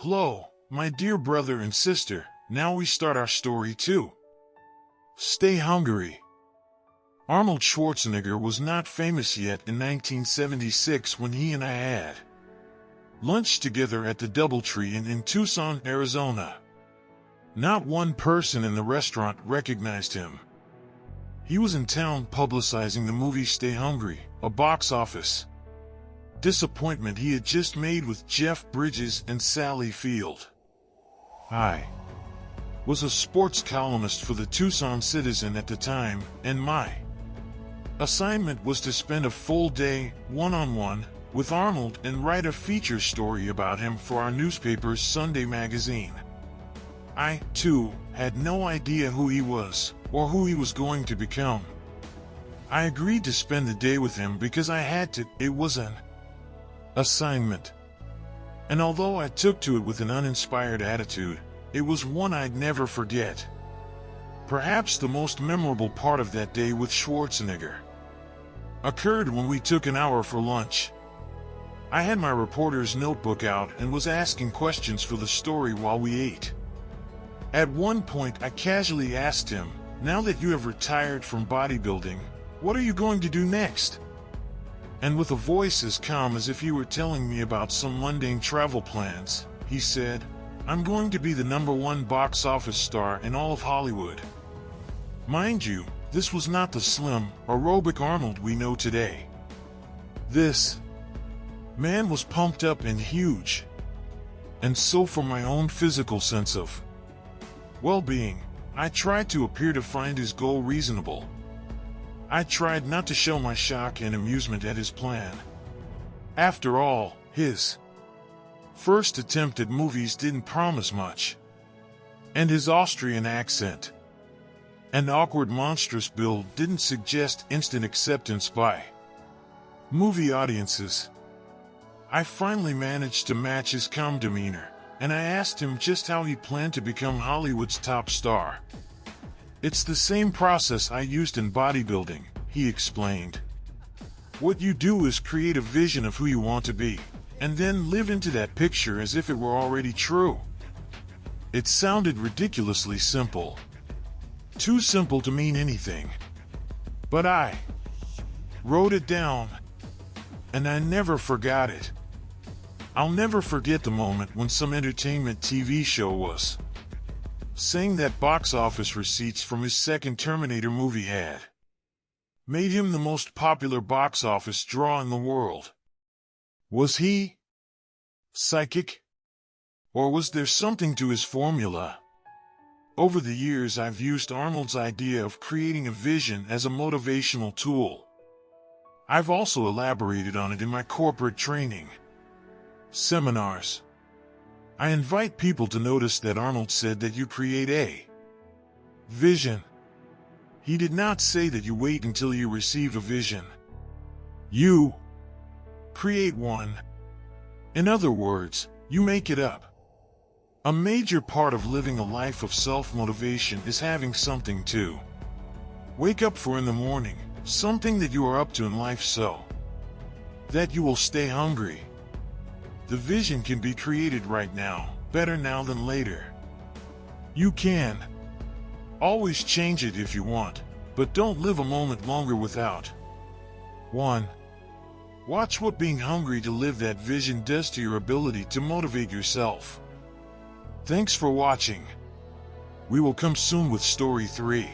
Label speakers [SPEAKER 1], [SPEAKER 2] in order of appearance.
[SPEAKER 1] Hello, my dear brother and sister. Now we start our story too. Stay hungry. Arnold Schwarzenegger was not famous yet in 1976 when he and I had lunch together at the Doubletree Inn in Tucson, Arizona. Not one person in the restaurant recognized him. He was in town publicizing the movie Stay Hungry, a box office disappointment he had just made with Jeff Bridges and Sally Field. I was a sports columnist for the Tucson Citizen at the time, and my assignment was to spend a full day, one-on-one, with Arnold and write a feature story about him for our newspaper's Sunday magazine. I, too, had no idea who he was, or who he was going to become. I agreed to spend the day with him because I had to. It was an assignment. And although I took to it with an uninspired attitude, it was one I'd never forget. Perhaps the most memorable part of that day with Schwarzenegger occurred when we took an hour for lunch. I had my reporter's notebook out and was asking questions for the story while we ate. At one point I casually asked him, "Now that you have retired from bodybuilding, what are you going to do next?" And with a voice as calm as if he were telling me about some mundane travel plans, he said, "I'm going to be the #1 box office star in all of Hollywood." Mind you, this was not the slim, aerobic Arnold we know today. This man was pumped up and huge. And so for my own physical sense of well-being, I tried to appear to find his goal reasonable. I tried not to show my shock and amusement at his plan. After all, his first attempt at movies didn't promise much. And his Austrian accent and awkward monstrous build didn't suggest instant acceptance by movie audiences. I finally managed to match his calm demeanor, and I asked him just how he planned to become Hollywood's top star. "It's the same process I used in bodybuilding," he explained. "What you do is create a vision of who you want to be, and then live into that picture as if it were already true." It sounded ridiculously simple. Too simple to mean anything. But I wrote it down, and I never forgot it. I'll never forget the moment when some entertainment TV show was saying that box office receipts from his second Terminator movie had made him the most popular box office draw in the world. Was he psychic? Or was there something to his formula? Over the years I've used Arnold's idea of creating a vision as a motivational tool. I've also elaborated on it in my corporate training seminars. I invite people to notice that Arnold said that you create a vision. He did not say that you wait until you receive a vision. You create one. In other words, you make it up. A major part of living a life of self-motivation is having something to wake up for in the morning, something that you are up to in life so that you will stay hungry. The vision can be created right now, better now than later. You can always change it if you want, but don't live a moment longer without 1. Watch what being hungry to live that vision does to your ability to motivate yourself. Thanks for watching. We will come soon with story 3.